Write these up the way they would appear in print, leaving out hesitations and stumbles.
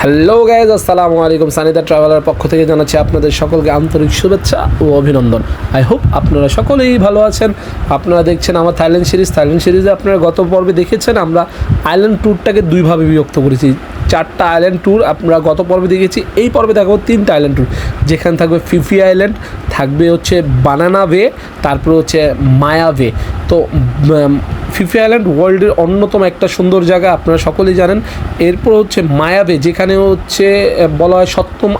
Hello guys, আসসালামু আলাইকুম। Sanida traveller পক্ষ থেকে জানাচ্ছি আপনাদের সকলকে আন্তরিক শুভেচ্ছা ও অভিনন্দন। আই হোপ আপনারা সকলেই ভালো আছেন। আপনারা দেখছেন আমার থাইল্যান্ড সিরিজে আপনারা গত পর্বে দেখেছেন আমরা আইল্যান্ড ট্যুরটাকে দুইভাবে বিভক্ত করেছি। 4টা আইল্যান্ড ট্যুর আমরা গত পর্বে দেখেছি। এই পর্বে দেখাবো 3টা আইল্যান্ড ট্যুর, যেখানে থাকবে ফিফি আইল্যান্ড, থাকবে হচ্ছে বানানা বে, তারপর হচ্ছে মায়া বে। তো ফিফি আইল্যান্ড ওয়ার্ল্ডের অন্যতম একটা সুন্দর জায়গা, আপনারা সকলেই জানেন। এরপর হচ্ছে মায়া বে, যেখানে হচ্ছে বলা হয় সপ্তম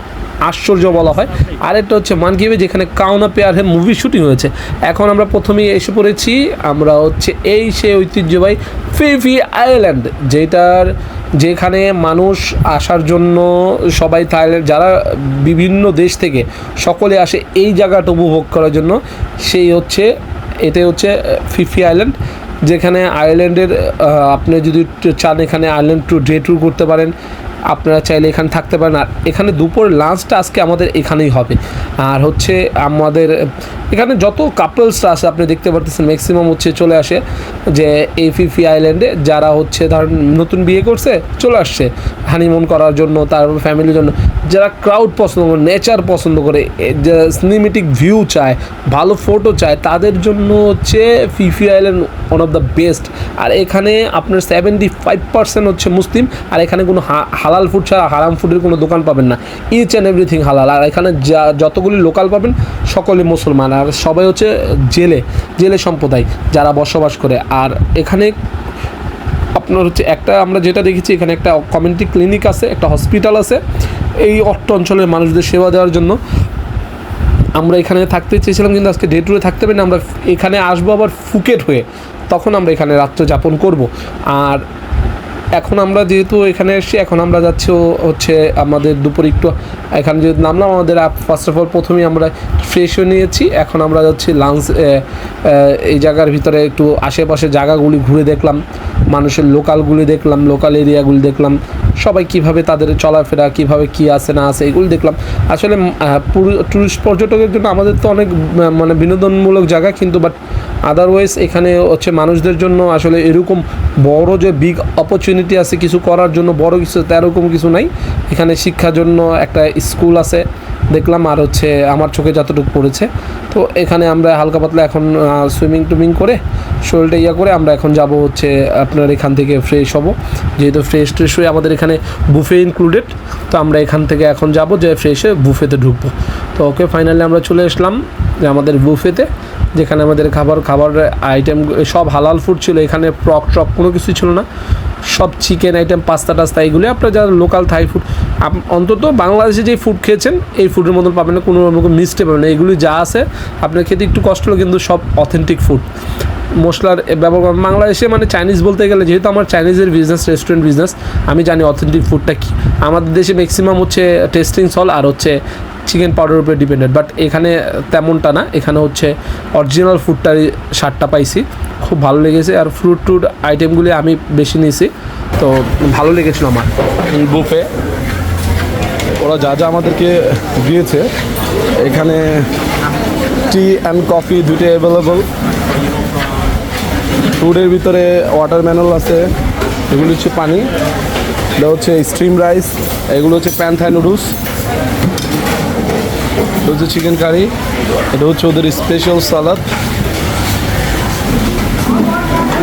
আশ্চর্য বলা হয়। আরেকটা হচ্ছে মানকি বে, যেখানে কাওনা পেয়ারের মুভি শুটিং হয়েছে। এখন আমরা প্রথমেই এসে পড়েছি, আমরা হচ্ছে সে ঐতিহ্যবাহী ফিফি আইল্যান্ড, যেখানে মানুষ আসার জন্য সবাই থাইল্যান্ড যারা বিভিন্ন দেশ থেকে সকলে আসে এই জায়গাটা উপভোগ করার জন্য। এটাই হচ্ছে ফিফি আইল্যান্ড, যেখানে আইল্যান্ডের আপনি যদি চান এখানে আইল্যান্ড ডে ট্যুর করতে পারেন। আপনারা চাইলে এখানে থাকতে পারেন। আর এখানে দুপুর লাঞ্চটা আজকে আমাদের এখানেই হবে। আর হচ্ছে আমাদের এখানে যত কাপলসরা আছে আপনি দেখতে পারতেছেন, ম্যাক্সিমাম হচ্ছে চলে আসে যে এই ফিফি আইল্যান্ডে, যারা হচ্ছে ধরেন নতুন বিয়ে করছে চলে আসছে হানিমুন করার জন্য, তারপর ফ্যামিলির জন্য, যারা ক্রাউড পছন্দ করে, নেচার পছন্দ করে, যারা সিনেমেটিক ভিউ চায়, ভালো ফটো চায়, তাদের জন্য হচ্ছে Phi Phi island one of the best. আর এখানে আপনার 75% হচ্ছে মুসলিম। আর এখানে কোনো হালাল ফুড ছাড়া হারাম ফুডের কোনো দোকান পাবেন না। ইচ অ্যান্ড এভরিথিং হালাল। আর এখানে যতগুলি লোকাল পাবেন সকলে মুসলমান, আর সবাই হচ্ছে জেলে সম্প্রদায় যারা বসবাস করে। আর এখানে আপনার হচ্ছে একটা আমরা যেটা দেখেছি, এখানে একটা কমিউনিটি ক্লিনিক আছে, একটা হসপিটাল আছে এই অট্ট অঞ্চলের মানুষদের সেবা দেওয়ার জন্য। আমরা এখানে থাকতে চেয়েছিলাম, কিন্তু আজকে ডে ট্যুরে থাকতে পারি না। আমরা এখানে আসবো আবার ফুকেট হয়ে, তখন আমরা এখানে রাত্রে যাপন করব। আর এখন আমরা যেহেতু এখানে এসেছি, এখন আমরা যাচ্ছি হচ্ছে আমাদের দুপুরে একটু এখানে যেহেতু নামলাম, আমাদের ফার্স্ট অফ অল প্রথমেই আমরা ফ্রেশ হয়ে নিয়েছি। এখন আমরা যাচ্ছি লাঞ্চ। এই জায়গার ভিতরে একটু আশেপাশে জায়গাগুলি ঘুরে দেখলাম, মানুষের লোকালগুলি দেখলাম, লোকাল এরিয়াগুলি দেখলাম, সবাই কীভাবে তাদের চলাফেরা, কীভাবে কী আছে না আছে এগুলি দেখলাম। আসলে টুরিস্ট পর্যটকের জন্য আমাদের তো অনেক মানে বিনোদনমূলক জায়গা, কিন্তু বাট আদারওয়াইজ এখানে হচ্ছে মানুষদের জন্য আসলে এরকম বড় যে বিগ অপরচুনিটি আছে কিছু করার জন্য, বড় কিছু এরকম কিছু নাই। এখানে শিক্ষার জন্য একটা স্কুল আছে দেখলাম, আর হচ্ছে আমার চোখে যতটুকু পড়েছে। তো এখানে আমরা হালকা পাতলা এখন সুইমিং করে শরীরটা করে আমরা এখন যাব হচ্ছে আপনার এখান থেকে ফ্রেশ হব। যেহেতু ফ্রেশ হয়ে আমাদের এখানে বুফে ইনক্লুডেড, তো আমরা এখান থেকে এখন যাব যে ফ্রেশ হয়ে বুফেতে ঢুকবো। তো ওকে, ফাইনালি আমরা চলে আসলাম যে আমাদের বুফেতে, যেখানে আমাদের খাবার আইটেম সব হালাল ফুড ছিল। এখানে টক কোনো কিছুই ছিল না, সব চিকেন আইটেম, পাস্তা টাস্তা এগুলি আপনারা যারা লোকাল থাই ফুড, অন্তত বাংলাদেশে যে ফুড খেয়েছেন এই ফুডের মতন পাবেন না, কোনো রকম মিস্টেক পাবেন না। এগুলি যা আছে আপনার খেতে একটু কষ্ট হলো, কিন্তু সব অথেন্টিক ফুড। মশলার ব্যবহার করেন বাংলাদেশে, মানে চাইনিজ বলতে গেলে, যেহেতু আমার চাইনিজের বিজনেস, রেস্টুরেন্ট বিজনেস, আমি জানি অথেন্টিক ফুডটা কী। আমাদের দেশে ম্যাক্সিমাম হচ্ছে টেস্টিং সল আর হচ্ছে চিকেন পাউডারের উপরে ডিপেন্ডেন্ট, বাট এখানে তেমনটা না। এখানে হচ্ছে অরিজিনাল ফুডটার স্বাদটা পাইছি, খুব ভালো লেগেছে। আর ফ্রুট আইটেমগুলি আমি বেশি নিয়েছি, তো ভালো লেগেছিলো আমার। বুফে ওরা যা আমাদেরকে দিয়েছে, এখানে টি অ্যান্ড কফি দুটোই অ্যাভেলেবল। ফুডের ভিতরে ওয়াটারমেলন আছে, এগুলো হচ্ছে পানি, এটা হচ্ছে স্ট্রিম রাইস, এগুলো হচ্ছে প্যান থাই নুডলস, এটা হচ্ছে চিকেন কারি, এটা হচ্ছে ওদের special salad.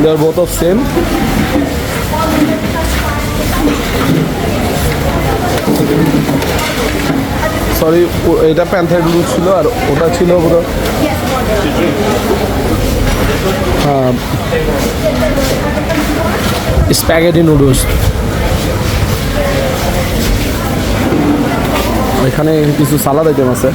They are both of same. Sorry, এটা প্যান থাই নুডলস ছিল, আর ওটা ছিল হ্যাঁ স্প্যাগেটি নুডলস। এখানে কিছু সালাদ আইটেম আছে।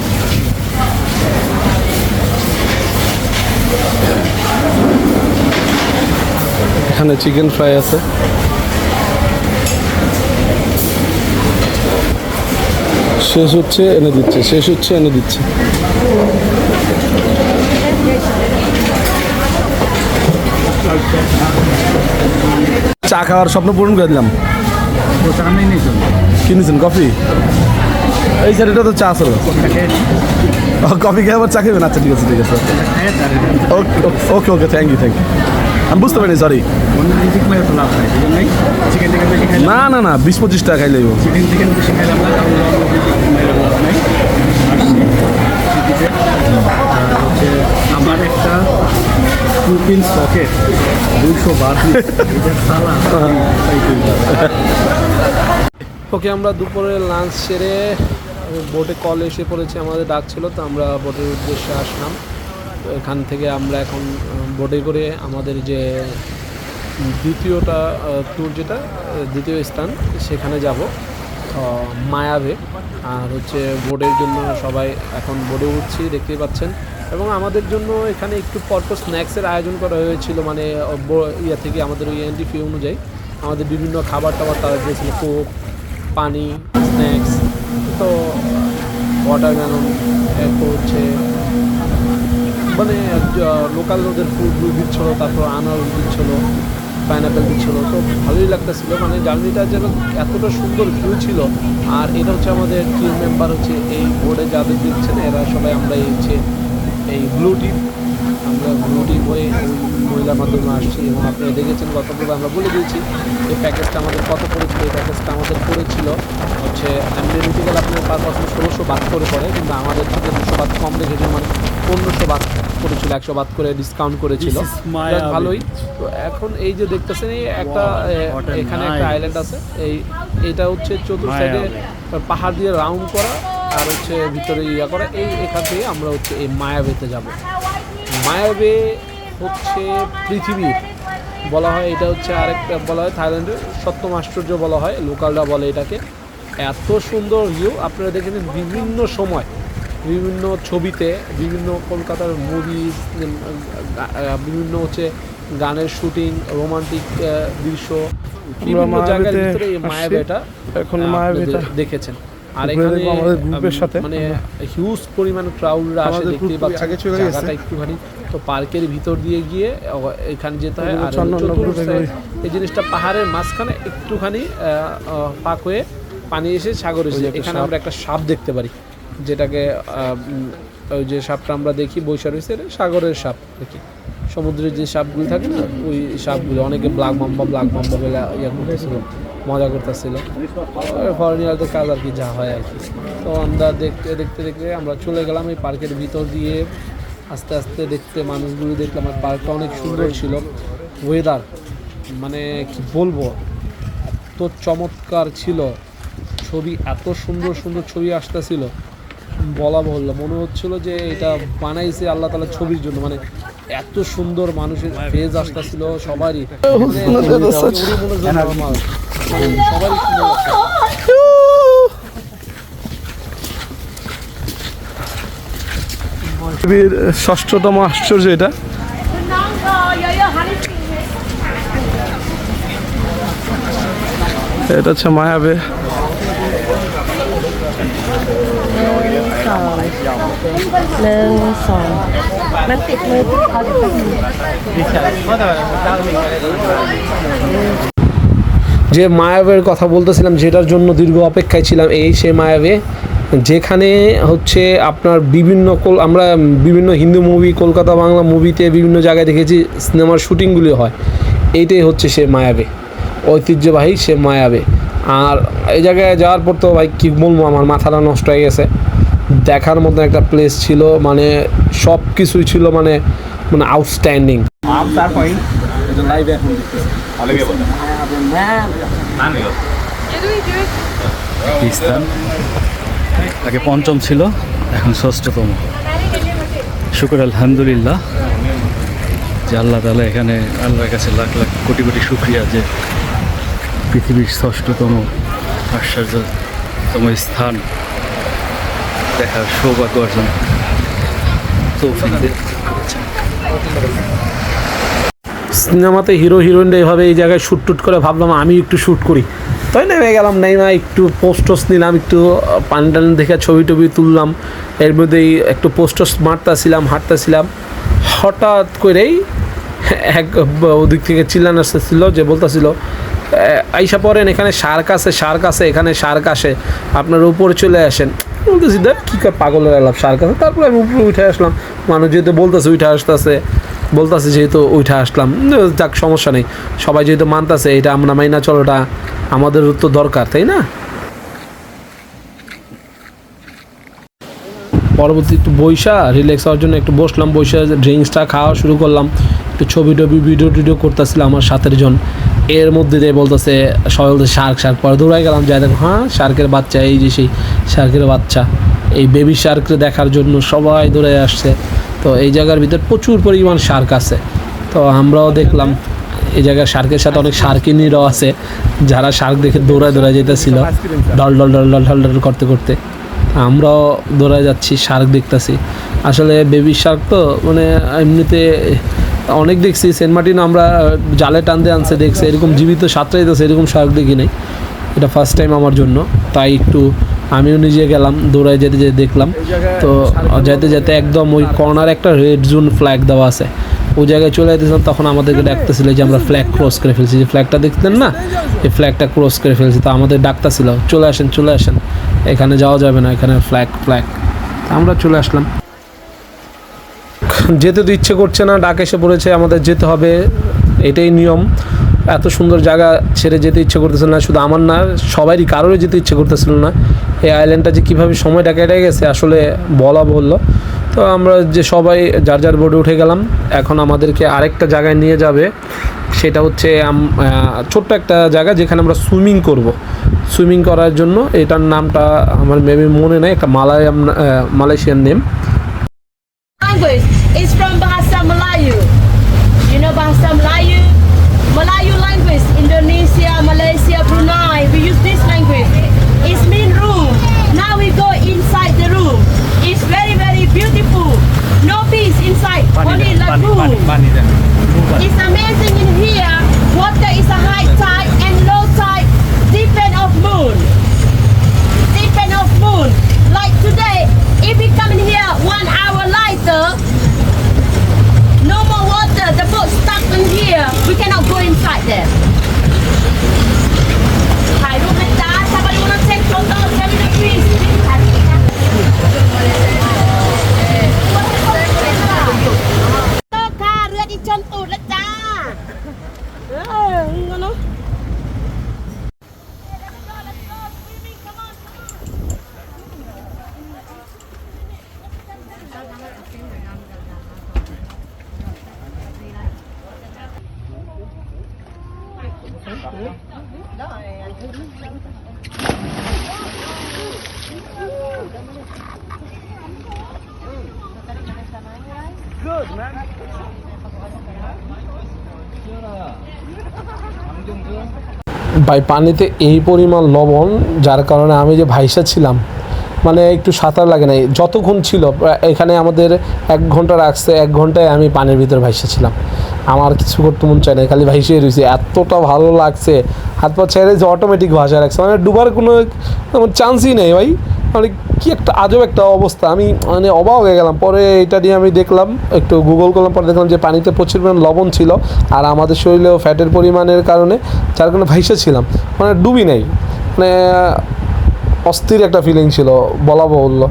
এখানে চিকেন ফ্রাই আছে, শেষ হচ্ছে এনে দিচ্ছে। চা খাওয়ার স্বপ্ন পূরণ করে দিলাম। কিনেছেন কফি? এই স্যার, এটা তো চা ছিল। কফি খেয়ে আবার চা খেবেন? আচ্ছা, ঠিক আছে। ওকে, থ্যাংক ইউ। আমি বুঝতে পারিনি, সরি। না না না, 20-25 টাকা খাইলেই আমার একটা 2 পিন সকেট 200 বাদ ওকে, আমরা দুপুরে লাঞ্চ সেরে বোটে কল এসে পড়েছে, আমাদের ডাক ছিল, তো আমরা বোটের উদ্দেশ্যে আসলাম। তো এখান থেকে আমরা এখন বোটে করে আমাদের যে দ্বিতীয়টা ট্যুর, যেটা দ্বিতীয় স্থান, সেখানে যাব, মায়াবে। আর হচ্ছে বোটের জন্য সবাই এখন বোটে উঠছি, দেখতেই পাচ্ছেন। এবং আমাদের জন্য এখানে একটু পরপর স্ন্যাক্সের আয়োজন করা হয়েছিল, মানে ইয়া থেকে আমাদের ওই এন্ট্রি ফি অনুযায়ী আমাদের বিভিন্ন খাবার টাবার তারা দিয়েছিল, কোক, পানি, স্ন্যাক্স, তো ওয়াটারমেলন, এরপর হচ্ছে মানে লোকাল ওদের ফুডগুলো দিচ্ছিলো, তারপর আনারস দিচ্ছিলো, পাইনাপেল দিচ্ছিলো, তো ভালোই লাগতেছিলো। মানে জার্নিটা যেন এতটা সুন্দর ভিউ ছিল। আর এটা হচ্ছে আমাদের টিম মেম্বার, হচ্ছে এই বোর্ডে যাদের দিচ্ছেন এরা সবাই, আমরা এই হচ্ছে এই ব্লু টিম, আমরা ব্লু টিম হয়ে মহিলার মাধ্যমে আসছি। এবং আপনারা দেখেছেন গতকাল আমরা বলে দিয়েছি এই প্যাকেজটা আমাদের কত পড়েছিল। এই প্যাকেজটা আমাদের পড়েছিল হচ্ছে এমনিটিক্যাল আপনার পার পার্সন 1600 বাদ করে পড়ে, কিন্তু আমাদের থেকে 200 বাদ কম রেখেছে, মানে 1500 বাদ করেছিল, 100 বাদ করে ডিসকাউন্ট করেছিল, ভালোই। তো এখন এই যে দেখতেছেন এই একটা এখানে একটা আইল্যান্ড আছে, এইটা হচ্ছে চতুর্থ সাইডে পাহাড় দিয়ে রাউন্ড করা, আর হচ্ছে ভিতরে ইয়া করা। এখান থেকে আমরা হচ্ছে এই মায়াবেতে যাব। মায়াবে হচ্ছে পৃথিবীর বলা হয়, এটা হচ্ছে আরেকটা বলা হয় থাইল্যান্ডের সপ্তম আশ্চর্য বলা হয়, লোকালরা বলে এটাকে। এত সুন্দর ভিউ আপনারা দেখেন বিভিন্ন সময়, বিভিন্ন ছবিতে, বিভিন্ন কলকাতার মুভি, বিভিন্ন হচ্ছে গানের শুটিং, রোমান্টিক দৃশ্য, বিভিন্ন জায়গার ভিতরে এই মায়াবেটা এখন মায়াবেটা দেখেছেন। আর এখানে আমাদের গ্রুপের সাথে মানে হিউজ পরিমাণ ক্রাউডরা আসে, দেখতেই পাচ্ছেন জায়গাটা একটুখানি। তো পার্কের ভিতর দিয়ে গিয়ে এখানে যেতে হয়। আর এই জিনিসটা পাহাড়ের মাঝখানে একটুখানি পাক হয়ে পানি এসে সাগর এসে, এখানে আমরা একটা সাপ দেখতে পারি, যেটাকে ওই যে সাপটা আমরা দেখি বৈশা রয়েছে, সাগরের সাপ দেখি, সমুদ্রের যে সাপগুলো থাকে না, ওই সাপগুলো। অনেকে ব্ল্যাক মাম্বা বলে ইয়া করতেছিল, মজা করতেছিল, ফরেনিয়ারদের কাজ আর কি, যা হয় আর কি। তো আমরা দেখতে দেখতে দেখতে আমরা চলে গেলাম এই পার্কের ভিতর দিয়ে, আস্তে আস্তে দেখতে মানুষগুলো দেখলাম। আর পার্কটা অনেক সুন্দর ছিল, ওয়েদার মানে কি বলবো, এত চমৎকার ছিল, ছবি এত সুন্দর সুন্দর ছবি আসতেছিল, বলা বাহুল্য। মনে হচ্ছিল যে এটা বানাইছে আল্লাহ তাআলা ছবির জন্য, মানে এত সুন্দর মানুষের ফেজ আসতেছিল সবারই, সবারই পৃথিবীর 6ষ্ঠতম আশ্চর্য এটা। এটা হচ্ছে মায়াবে। যে মায়াবের কথা বলতেছিলাম, যেটার জন্য দীর্ঘ অপেক্ষায় ছিলাম, এই সে মায়াবে, যেখানে হচ্ছে আপনার আমরা বিভিন্ন হিন্দি মুভি, কলকাতা বাংলা মুভিতে বিভিন্ন জায়গায় দেখেছি সিনেমার শুটিংগুলি হয়। এইটাই হচ্ছে সে মায়াবে, ঐতিহ্যবাহী সে মায়াবে। আর এই জায়গায় যাওয়ার পর তো ভাই কী বলবো, আমার মাথাটা নষ্ট হয়ে গেছে। দেখার মতো একটা প্লেস ছিল, মানে সব কিছুই ছিল মানে মানে আউটস্ট্যান্ডিং। স্থান আগে 5ম ছিল, এখন 6ষ্ঠতম। শুকর আলহামদুলিল্লাহ যে আল্লাহ তাআলা এখানে, আল্লাহর কাছে লাখ লাখ কোটি কোটি শুকরিয়া যে পৃথিবীর 6ষ্ঠতম আশ্চর্যতম স্থান দেখার সৌভাগ্য অর্জন তৌফিক দিয়েছেন। সিনেমাতে হিরো হিরোইনরা এইভাবে এই জায়গায় শ্যুট টুট করে, ভাবলাম আমি একটু শ্যুট করি, তাই নেমে গেলাম, নেমে একটু পোস্টস নিলাম, একটু পানি টানি দেখে ছবি টবি তুললাম। এর মধ্যেই একটু পোস্টস মারতেছিলাম, হাঁটতেছিলাম, হঠাৎ করেই এক ওদিক থেকে চিল্লান আসতেছিল, যে বলতেছিল আইসা পড়েন, এখানে শার্ক আছে, এখানে শার্ক আসে, আপনার উপরে চলে আসেন। বলতেছি দেখ কী পাগলের এলাম, শার্ক আছে। তারপরে আমি উপরে উঠে আসলাম, মানুষ যেহেতু বলতেছে উঠে আসতেছে, বলতেছে যেহেতু ওইটা আসলাম, যাক সমস্যা নেই, সবাই যেহেতু মানতেছে এটা আমরা মাইনা চলোটা আমাদের তো দরকার, তাই না? পরবর্তী একটু বইসা রিল্যাক্স হওয়ার জন্য একটু বসলাম, বইসা ড্রিঙ্কসটা খাওয়া শুরু করলাম, একটু ছবি টবি ভিডিও টিডিও করতেছিল আমার সাথের জন। এর মধ্যে দিয়ে বলতেছে সবাই বলতে শার্ক শার্ক, পরে দৌড়াই গেলাম, যাই দেখো হ্যাঁ শার্কের বাচ্চা, এই যে সেই শার্কের বাচ্চা, এই বেবি শার্ককে দেখার জন্য সবাই দৌড়ে আসছে। তো এই জায়গার ভিতর প্রচুর পরিমাণ শার্ক আছে, তো আমরাও দেখলাম এই জায়গায় শার্কের সাথে অনেক শার্কিনীরাও আছে যারা শার্ক দেখে দৌড়ায় যেতেছিল ডল ডল ডল ডল ডল ডল করতে করতে। আমরাও দৌড়ায় যাচ্ছি, শার্ক দেখতেছি। আসলে বেবি শার্ক তো মানে এমনিতে অনেক দেখছি, সেন্ট মার্টিন আমরা জালে টানতে আনছে দেখছি, এরকম জীবিত সাঁতরাইতেছে এরকম শার্ক দেখি নাই, এটা ফার্স্ট টাইম আমার জন্য। তাই একটু আমিও নিজে গেলাম, দৌড়ায় যেতে যেতে দেখলাম। তো যেতে যেতে একদম ওই কর্নার একটা রেড জোন ফ্ল্যাগ দেওয়া আছে, ওই জায়গায় চলে যেতেছিলাম, তখন আমাদেরকে ডাকতেছিল যে আমরা ফ্ল্যাগ ক্রস করে ফেলছি, যে ফ্ল্যাগটা দেখতেন না, এই ফ্ল্যাগটা ক্রস করে ফেলছি। তো আমাদের ডাকতেছিল চলে আসেন চলে আসেন, এখানে যাওয়া যাবে না, এখানে ফ্ল্যাগ ফ্ল্যাগ। আমরা চলে আসলাম, যেতে তো ইচ্ছে করছে না, ডাক এসে পড়েছে, আমাদের যেতে হবে, এটাই নিয়ম। এত সুন্দর জায়গা ছেড়ে যেতে ইচ্ছে করতেছিল না, শুধু আমার না, সবারই কারোরই যেতে ইচ্ছে করতেছিল না। এই আইল্যান্ডটা যে কীভাবে সময়টা কেটে গেছে আসলে বলা বললো। তো আমরা যে সবাই যার যার বোর্ডে উঠে গেলাম, এখন আমাদেরকে আরেকটা জায়গায় নিয়ে যাবে, সেটা হচ্ছে ছোট্ট একটা জায়গা যেখানে আমরা সুইমিং করব। সুইমিং করার জন্য, এটার নামটা আমার মেবি মনে নেই, একটা Malaysian name. Language is from Bahasa Melayu. You know Bahasa Melayu? Melayu language, Indonesia, Malaysia, Brunei, we use this language. It's mean room. Now we go inside the room. It's very, very beautiful. No peace inside, only lagoon. It's amazing in here. Water is a high tide and low tide, depend of moon. Depend of moon. Like today, if we come in here 1 hour later, no more water, the boat stuck in here, we cannot go inside there.ถ่ายรูปนะจ๊ะ somebody wanna take photo, tell me the please. ค่ะเรือดิชนตูดแล้วจ้างั้นเนาะ ভাই পানিতে এই পরিমাণ লবণ, যার কারণে আমি যে ভাইসা ছিলাম, মানে একটু সাঁতার লাগে নাই। যতক্ষণ ছিল এখানে আমাদের 1 ঘন্টা রাখছে, 1 ঘন্টায় আমি পানির ভিতরে ভাইসা ছিলাম, আমার কিছু করতে মন চায় না, খালি ভাইসে রয়েছে। এতটা ভালো লাগছে, হাত পা ছেড়ে যে অটোমেটিক ভাষা রাখছে, মানে ডুবার কোনো চান্সই নেই ভাই। মানে কি একটা আজব একটা অবস্থা, আমি মানে অবাক হয়ে গেলাম। পরে এটা নিয়ে আমি দেখলাম, একটু গুগল করলাম, পরে দেখলাম যে পানিতে প্রচুর পরিমাণ লবণ ছিল, আর আমাদের শরীরেও ফ্যাটের পরিমাণের কারণে, যার কারণে ভাইসা ছিলাম, মানে ডুবি নেই। মানে অস্থির একটা ফিলিং ছিল, বলা বাহুল্য।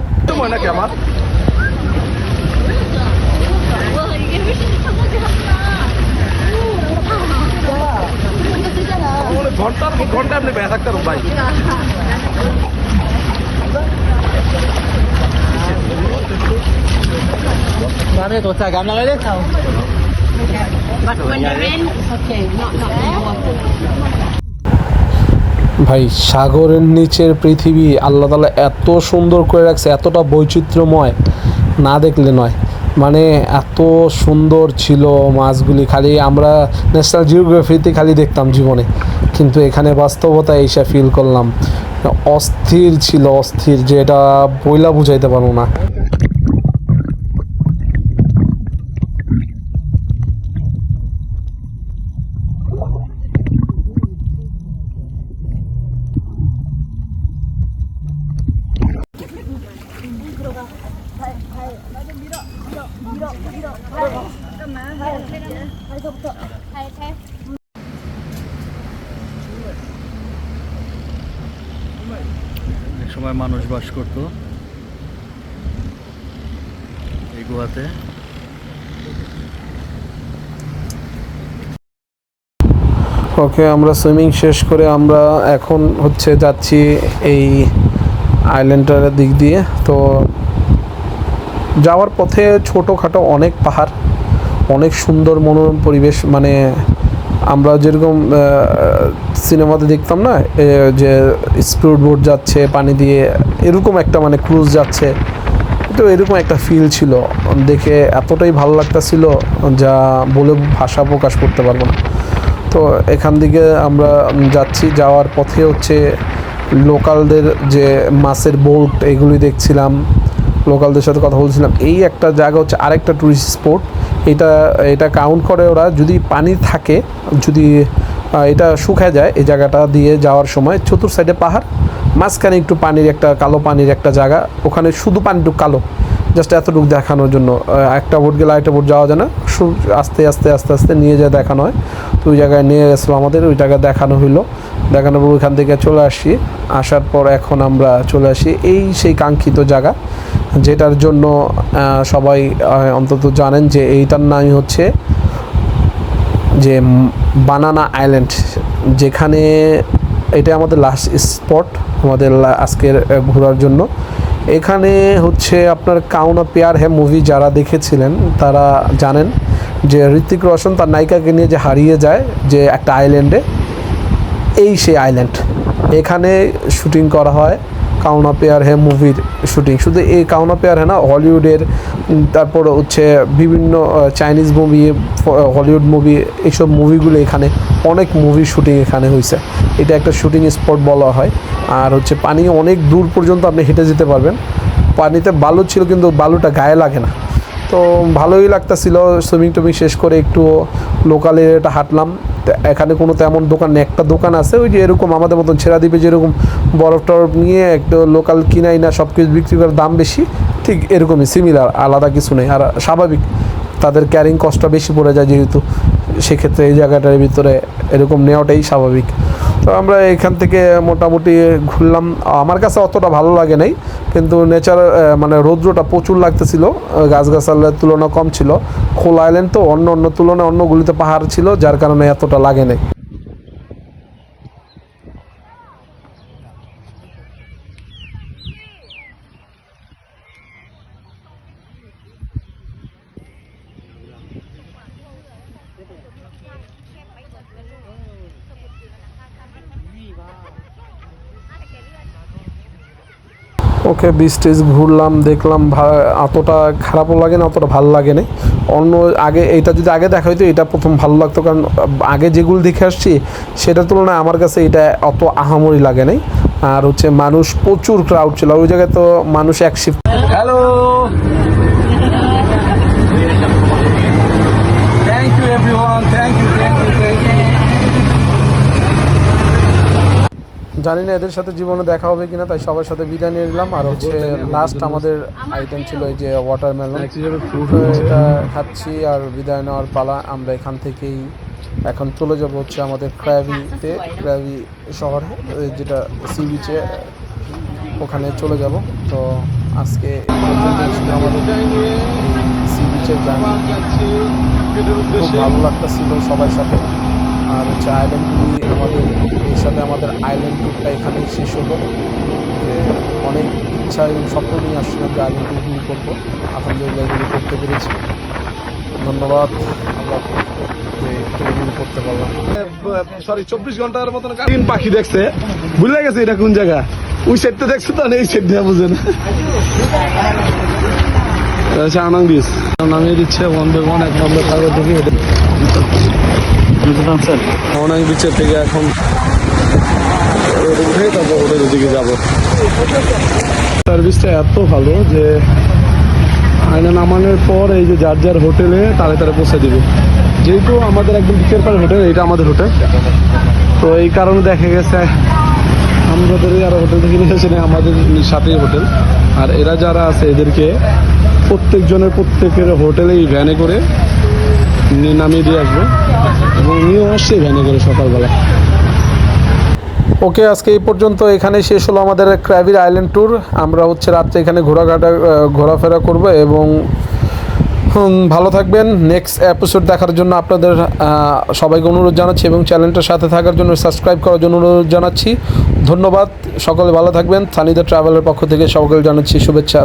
ঘন্টার ঘন্টা আপনি বেড়ে থাকতে ভাই। ভাই সাগরের নিচের পৃথিবী আল্লাহ তাআলা এত সুন্দর করে রাখছে, এতটা বৈচিত্র্যময়, না দেখলে নয়। মানে এত সুন্দর ছিল মাছগুলি, খালি আমরা ন্যাশনাল জিওগ্রাফিতে খালি দেখতাম জীবনে, কিন্তু এখানে বাস্তবতা এসে ফিল করলাম। অস্থির ছিল, অস্থির, যে এটা বইলা বুঝাইতে পারবো না। এক সময় মানুষ বাস করত এই গুহাতে, ওকে, আমরা সুইমিং শেষ করে আমরা এখন হচ্ছে যাচ্ছি এই আইল্যান্ডটার দিক দিয়ে। তো যাওয়ার পথে ছোটোখাটো অনেক পাহাড়, অনেক সুন্দর মনোরম পরিবেশ, মানে আমরা যেরকম সিনেমাতে দেখতাম না যে স্পিড বোট যাচ্ছে পানি দিয়ে, এরকম একটা মানে ক্রুজ যাচ্ছে, তো এরকম একটা ফিল ছিল। দেখে এতটাই ভালো লাগতাছিল যা বলে ভাষা প্রকাশ করতে পারবো না। তো এখান থেকে আমরা যাচ্ছি, যাওয়ার পথে হচ্ছে লোকালদের যে মাছের বোট এগুলি দেখছিলাম, লোকালদের সাথে কথা বলছিলাম। এই একটা জায়গা হচ্ছে আরেকটা টুরিস্ট স্পট, এটা কাউন্ট করে ওরা, যদি পানি থাকে, যদি এটা শুকায় যায় এই জায়গাটা দিয়ে যাওয়ার সময়, চতুর সাইডে পাহাড়, মাঝখানে একটু পানির একটা কালো পানির একটা জায়গা, ওখানে শুধু পানিটুকু কালো, জাস্ট এতটুকু দেখানোর জন্য। একটা বোট গেলে আরেকটা বোট যাওয়া যায় না, আস্তে আস্তে আস্তে আস্তে নিয়ে যায় দেখানো হয়। তো ওই জায়গায় নিয়ে গেছিলো আমাদের, ওই জায়গায় দেখানো হইলো, দেখানোর পর ওইখান থেকে চলে আসি। আসার পর এখন আমরা চলে আসি এই সেই কাঙ্ক্ষিত জায়গা, যেটার জন্য সবাই অন্তত জানেন যে এইটার নামই হচ্ছে যে বানানা আইল্যান্ড, যেখানে এটা আমাদের লাস্ট স্পট আমাদের আজকের ঘোরার জন্য। এখানে হচ্ছে আপনার কাউনা প্যার হ্যায় মুভি যারা দেখেছিলেন তারা জানেন যে ঋত্বিক রোশন তার নায়িকাকে নিয়ে যে হারিয়ে যায় যে একটা আইল্যান্ডে, এই সেই আইল্যান্ড, এখানে শুটিং করা হয় কাউনা প্যার হ্যায় মুভির শুটিং। শুধু এই কাউনা প্যার হ্যায় না, হলিউডের, তারপর হচ্ছে বিভিন্ন চাইনিজ মুভি, হলিউড মুভি, এইসব মুভিগুলো এখানে অনেক মুভি শুটিং এখানে হয়েছে। এটা একটা শুটিং স্পট বলা হয়। আর হচ্ছে পানি অনেক দূর পর্যন্ত আপনি হেঁটে যেতে পারবেন। পানিতে বালু ছিল কিন্তু বালুটা গায়ে লাগে না, তো ভালোই লাগতাছিল। সুইমিং টুইমিং শেষ করে একটু লোকাল এরিয়াটা হাঁটলাম। এখানে কোনো তেমন দোকান নেই, একটা দোকান আছে ওই যে এরকম আমাদের মতন ছেড়া দ্বীপে যেরকম বরফ টরফ নিয়ে একটু লোকাল কিনাই না, সব কিছু বিক্রি করার দাম বেশি, ঠিক এরকমই সিমিলার, আলাদা কিছু নেই। আর স্বাভাবিক তাদের ক্যারিং কস্টটা বেশি পড়ে যায় যেহেতু, সেক্ষেত্রে এই জায়গাটার ভিতরে এরকম নেওয়াটাই স্বাভাবিক। তো আমরা এখান থেকে মোটামুটি ঘুরলাম। আমার কাছে অতটা ভালো লাগে নাই, কিন্তু নেচার মানে রৌদ্রটা প্রচুর লাগতেছিল, গাছগাছালার তুলনা কম ছিল। খোলা আইল্যান্ড তো, অন্য তুলনায় অন্যগুলিতে পাহাড় ছিল, যার কারণে এতটা লাগে নাই। ওকে, বিচ টিচ ঘুরলাম, দেখলাম, অতটা খারাপও লাগে না, অতটা ভালো লাগে না। অন্য আগে এইটা যদি আগে দেখা হইতো, এটা প্রথম ভালো লাগতো, কারণ আগে যেগুলো দেখে আসছি সেটার তুলনায় আমার কাছে এটা অত আহামরি লাগে নাই। আর হচ্ছে মানুষ প্রচুর ক্রাউড ছিল ওই জায়গায়, তো মানুষ এক shift. Hello, thank you everyone, thank you. জানি না এদের সাথে জীবনে দেখা হবে কিনা, তাই সবার সাথে বিদায় নিয়ে নিলাম। আর হচ্ছে লাস্ট আমাদের আইটেম ছিল এই যে ওয়াটারমেলন, এটা খাচ্ছি আর বিদায় নেওয়ার পালা। আমরা এখান থেকেই এখন চলে যাব হচ্ছে আমাদের ক্র্যাবিতে, ক্র্যাবি শহরে, যেটা সি বিচে, ওখানে চলে যাব। তো আজকে আমাদের সি বিচের জার্নি খুব ভালো লাগতেছিল সবার সাথে। আর হচ্ছে আইল্যান্ডগুলি আমাদের এর সাথে আমাদের আইল্যান্ড ট্যুরটা এখানেই শেষ হলো। যে অনেক ইচ্ছা এবং স্বপ্ন নিয়ে আসছিলাম যে আইল্যান্ড ট্যুরগুলি করবো, আলহামদুলিল্লাহ এগুলি করতে পেরেছি। ধন্যবাদ আল্লাহকে যে ট্যুরগুলি করতে পারলাম। সরি, 24 ঘন্টার মতন তিন পাখি দেখছে, ভুলে গেছে এটা কোন জায়গা। ওই সেটটা দেখছে তো, এই সেট দেওয়া বুঝে না। আনাং বিচ নামিয়ে দিচ্ছে 1/1 1 নম্বর সাগর থেকে। আনাং বিচের থেকে এখন উঠে তারপর হোটেলের দিকে যাবো। সার্ভিসটা এত ভালো যে আয়না নামানোর পর এই যে যার যার হোটেলে তাড়াতাড়ি তারা পৌঁছে দিবে। যেহেতু আমাদের একদম বিচের পাড়ে হোটেল, এটা আমাদের হোটেল, তো এই কারণে দেখা গেছে আমাদের যারা হোটেল থেকে নিয়ে আসে আমাদের সাথেই হোটেল। আর এরা যারা আছে এদেরকে প্রত্যেকের হোটেলেই ভ্যানে করে নামিয়ে দিয়ে আসবে, এবং নিয়েও আসছে ভ্যানে করে সকালবেলা। ওকে, আজকে এই পর্যন্ত এখানে শেষ হলো আমাদের ক্র্যাবির আইল্যান্ড ট্যুর। আমরা হচ্ছে রাত্রে এখানে ঘোরাফেরা করব এবং ভালো থাকবেন। নেক্সট এপিসোড দেখার জন্য আপনাদের সবাইকে অনুরোধ জানাচ্ছি এবং চ্যানেলটার সাথে থাকার জন্য সাবস্ক্রাইব করার জন্য অনুরোধ জানাচ্ছি। ধন্যবাদ, সকলে ভালো থাকবেন। সানি দ্য ট্রাভেলের পক্ষ থেকে সকলে জানাচ্ছি শুভেচ্ছা।